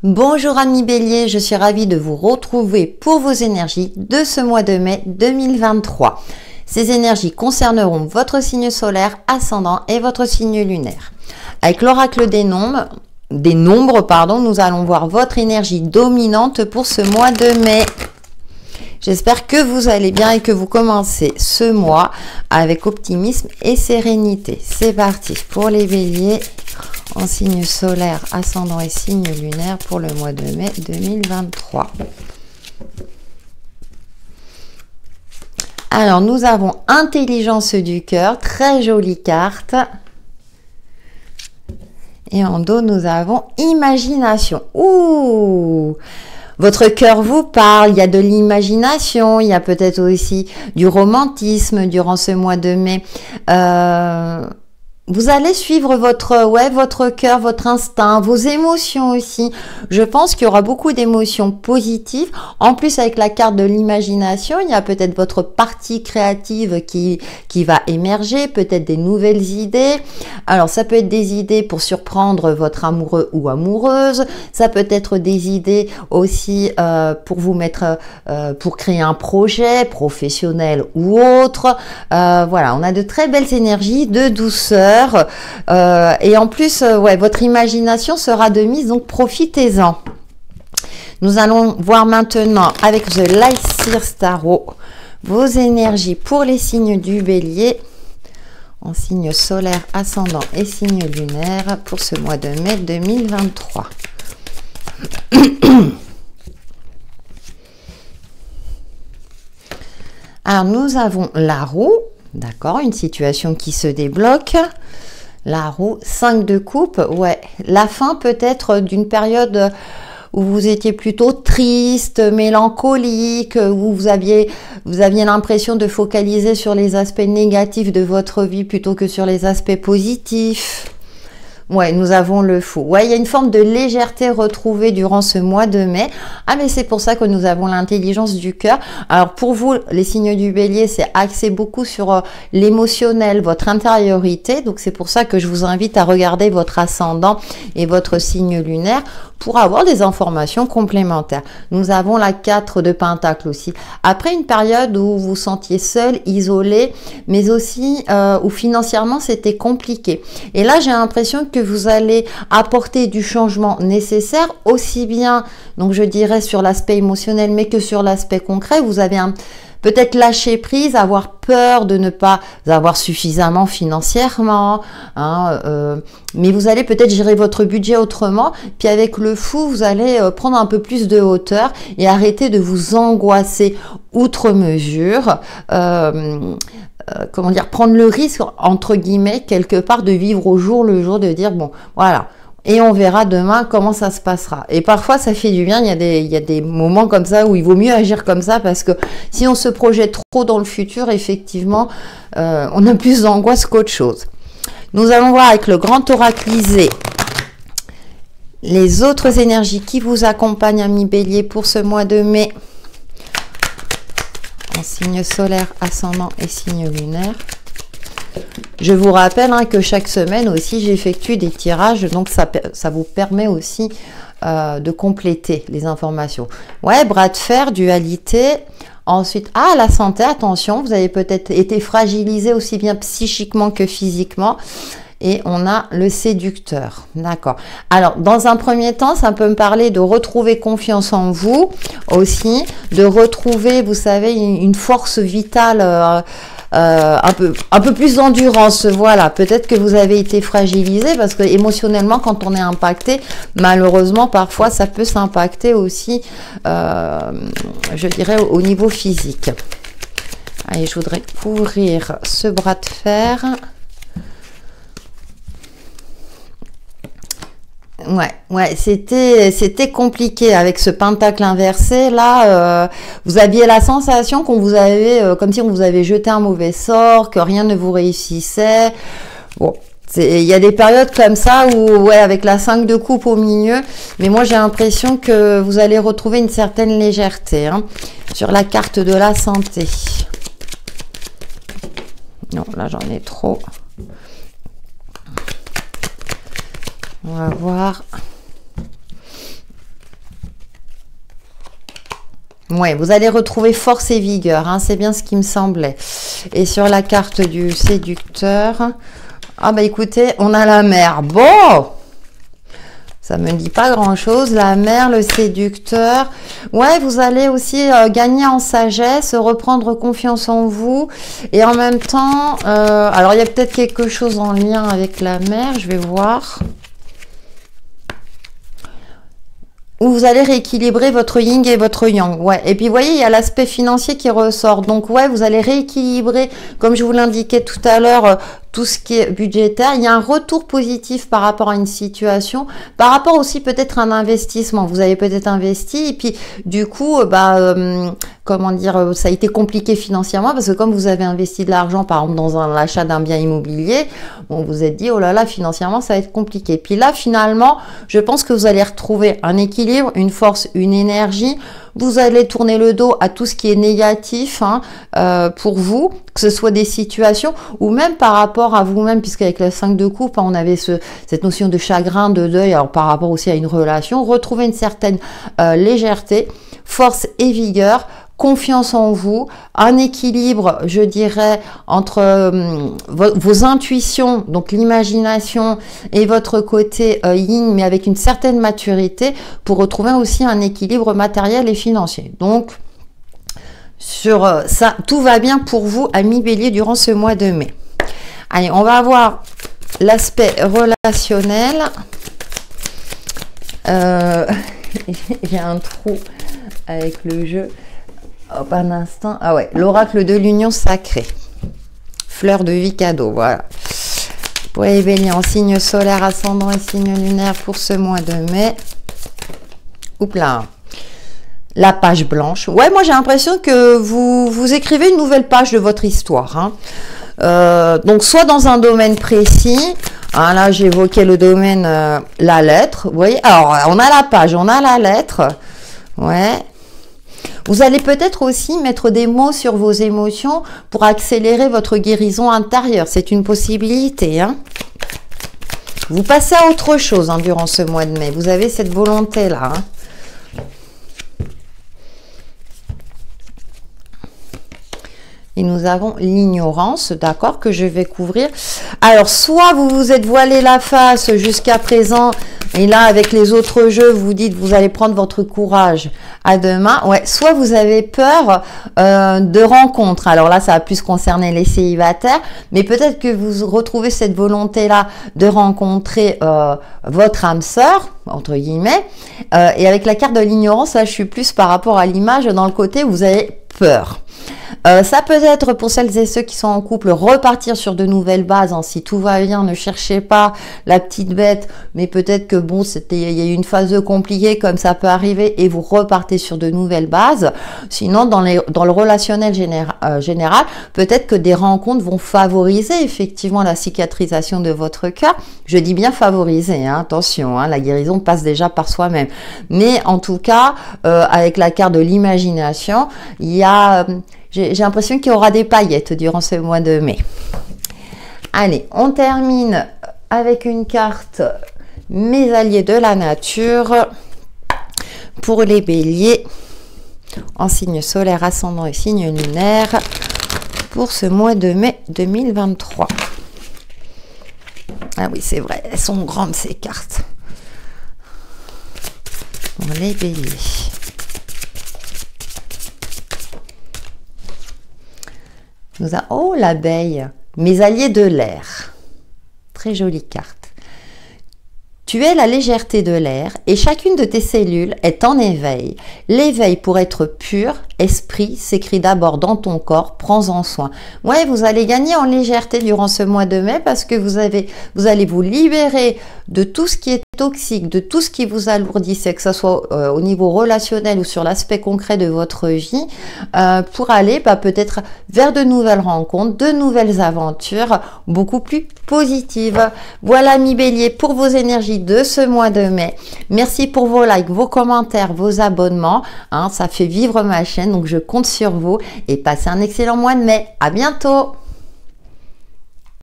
Bonjour amis Bélier, je suis ravie de vous retrouver pour vos énergies de ce mois de mai 2023. Ces énergies concerneront votre signe solaire, ascendant et votre signe lunaire. Avec l'oracle des nombres, nous allons voir votre énergie dominante pour ce mois de mai. J'espère que vous allez bien et que vous commencez ce mois avec optimisme et sérénité. C'est parti pour les Béliers en signe solaire, ascendant et signe lunaire pour le mois de mai 2023. Alors, nous avons intelligence du cœur, très jolie carte. Et en dos, nous avons imagination. Ouh! Votre cœur vous parle, il y a de l'imagination, il y a peut-être aussi du romantisme durant ce mois de mai. Vous allez suivre votre cœur, votre instinct, vos émotions aussi. Je pense qu'il y aura beaucoup d'émotions positives. En plus, avec la carte de l'imagination, il y a peut-être votre partie créative qui va émerger, peut-être des nouvelles idées. Alors, ça peut être des idées pour surprendre votre amoureux ou amoureuse. Ça peut être des idées aussi pour vous mettre, pour créer un projet professionnel ou autre. Voilà, on a de très belles énergies de douceur. Et en plus, votre imagination sera de mise, donc profitez-en. Nous allons voir maintenant avec The Light Seers Tarot vos énergies pour les signes du Bélier en signe solaire, ascendant et signe lunaire pour ce mois de mai 2023. Alors, nous avons la roue. D'accord, une situation qui se débloque. La roue, 5 de coupe. Ouais, la fin peut-être d'une période où vous étiez plutôt triste, mélancolique, où vous aviez l'impression de focaliser sur les aspects négatifs de votre vie plutôt que sur les aspects positifs. Ouais, nous avons le fou. Ouais, il y a une forme de légèreté retrouvée durant ce mois de mai. Ah, mais c'est pour ça que nous avons l'intelligence du cœur. Alors, pour vous, les signes du Bélier, c'est axé beaucoup sur l'émotionnel, votre intériorité. Donc, c'est pour ça que je vous invite à regarder votre ascendant et votre signe lunaire pour avoir des informations complémentaires. Nous avons la 4 de Pentacle aussi. Après une période où vous vous sentiez seul, isolé, mais aussi où financièrement c'était compliqué. Et là, j'ai l'impression que vous allez apporter du changement nécessaire, aussi bien, donc je dirais sur l'aspect émotionnel, mais que sur l'aspect concret. Vous avez peut-être lâcher prise, avoir peur de ne pas avoir suffisamment financièrement, mais vous allez peut-être gérer votre budget autrement. Puis avec le fou, vous allez prendre un peu plus de hauteur et arrêter de vous angoisser outre mesure. Comment dire, prendre le risque, entre guillemets, quelque part, de vivre au jour le jour, de dire, bon, voilà, et on verra demain comment ça se passera. Et parfois, ça fait du bien, il y a des moments comme ça où il vaut mieux agir comme ça, parce que si on se projette trop dans le futur, effectivement, on a plus d'angoisse qu'autre chose. Nous allons voir avec le grand oraclisé les autres énergies qui vous accompagnent, amis Bélier, pour ce mois de mai. En signe solaire, ascendant et signe lunaire. Je vous rappelle que chaque semaine aussi, j'effectue des tirages, donc ça vous permet aussi de compléter les informations. Ouais, bras de fer, dualité. Ensuite, la santé, attention, vous avez peut-être été fragilisé aussi bien psychiquement que physiquement. Et on a le séducteur. D'accord. Alors, dans un premier temps, ça peut me parler de retrouver confiance en vous aussi, de retrouver, vous savez, une force vitale, un peu plus d'endurance. Voilà. Peut-être que vous avez été fragilisé parce que émotionnellement, quand on est impacté, malheureusement, parfois, ça peut s'impacter aussi, je dirais, au niveau physique. Allez, je voudrais couvrir ce bras de fer. Ouais, c'était compliqué avec ce pentacle inversé. Là, vous aviez la sensation qu'on vous avait, comme si on vous avait jeté un mauvais sort, que rien ne vous réussissait. Bon, il y a des périodes comme ça où, avec la 5 de coupe au milieu, mais moi j'ai l'impression que vous allez retrouver une certaine légèreté sur la carte de la santé. Non, là j'en ai trop. On va voir. Ouais, vous allez retrouver force et vigueur, hein, c'est bien ce qui me semblait. Et sur la carte du séducteur, ah bah écoutez, on a la mer. Bon, ça me dit pas grand-chose. La mer, le séducteur. Ouais, vous allez aussi gagner en sagesse, reprendre confiance en vous. Et en même temps, alors il y a peut-être quelque chose en lien avec la mer, je vais voir. Où vous allez rééquilibrer votre yin et votre yang. Ouais. Et puis, vous voyez, il y a l'aspect financier qui ressort. Donc, ouais, vous allez rééquilibrer, comme je vous l'indiquais tout à l'heure, tout ce qui est budgétaire. Il y a un retour positif par rapport à une situation, par rapport aussi peut-être à un investissement. Vous avez peut-être investi et puis, du coup, comment dire, ça a été compliqué financièrement parce que comme vous avez investi de l'argent, par exemple, dans l'achat d'un bien immobilier, bon, vous vous êtes dit, oh là là, financièrement, ça va être compliqué. Puis là, finalement, je pense que vous allez retrouver un équilibre, une force, une énergie. Vous allez tourner le dos à tout ce qui est négatif pour vous, que ce soit des situations ou même par rapport à vous-même, puisqu'avec la 5 de coupe, on avait cette notion de chagrin, de deuil, alors par rapport aussi à une relation, retrouver une certaine légèreté, force et vigueur, confiance en vous, un équilibre, je dirais, entre vos intuitions, donc l'imagination et votre côté yin, mais avec une certaine maturité pour retrouver aussi un équilibre matériel et financier. Donc, sur ça, tout va bien pour vous, amis Bélier, durant ce mois de mai. Allez, on va voir l'aspect relationnel. J'ai un trou avec le jeu. Hop, un instant. Ah ouais, l'oracle de l'union sacrée. Fleur de vie cadeau, voilà. Pour les béliers en signe solaire, ascendant et signe lunaire pour ce mois de mai. Oups là. La page blanche. Ouais, moi j'ai l'impression que vous écrivez une nouvelle page de votre histoire. Hein. Donc soit dans un domaine précis. Hein, là j'évoquais le domaine, la lettre. Vous voyez, alors on a la page, on a la lettre. Ouais. Vous allez peut-être aussi mettre des mots sur vos émotions pour accélérer votre guérison intérieure. C'est une possibilité. Hein. Vous passez à autre chose durant ce mois de mai. Vous avez cette volonté-là. Hein. Et nous avons l'ignorance, d'accord, que je vais couvrir. Alors, soit vous vous êtes voilé la face jusqu'à présent, et là, avec les autres jeux, vous dites vous allez prendre votre courage à deux mains. Ouais, soit vous avez peur de rencontres. Alors là, ça va plus concerner les célibataires, mais peut-être que vous retrouvez cette volonté-là de rencontrer votre âme sœur, entre guillemets. Et avec la carte de l'ignorance, là, je suis plus par rapport à l'image dans le côté où vous avez peur. Ça peut être pour celles et ceux qui sont en couple, repartir sur de nouvelles bases. Hein. Si tout va bien, ne cherchez pas la petite bête, mais peut-être que bon, il y a eu une phase compliquée comme ça peut arriver et vous repartez sur de nouvelles bases. Sinon, dans le relationnel général, peut-être que des rencontres vont favoriser effectivement la cicatrisation de votre cœur. Je dis bien favoriser, hein, attention, hein, la guérison passe déjà par soi-même. Mais en tout cas, avec la carte de l'imagination, il y a... J'ai l'impression qu'il y aura des paillettes durant ce mois de mai. Allez, on termine avec une carte Mes alliés de la nature pour les béliers en signe solaire, ascendant et signe lunaire pour ce mois de mai 2023. Ah oui, c'est vrai, elles sont grandes ces cartes. Pour les béliers. Oh, l'abeille, mes alliés de l'air. Très jolie carte. Tu es la légèreté de l'air et chacune de tes cellules est en éveil. L'éveil pour être pur, esprit, s'écrit d'abord dans ton corps, prends-en soin. Ouais, vous allez gagner en légèreté durant ce mois de mai parce que vous allez vous libérer de tout ce qui est toxique, de tout ce qui vous alourdissait, que ce soit au niveau relationnel ou sur l'aspect concret de votre vie, pour aller peut-être vers de nouvelles rencontres, de nouvelles aventures, beaucoup plus positives. Voilà, mi bélier, pour vos énergies de ce mois de mai. Merci pour vos likes, vos commentaires, vos abonnements. Hein, ça fait vivre ma chaîne, donc je compte sur vous et passez un excellent mois de mai. À bientôt!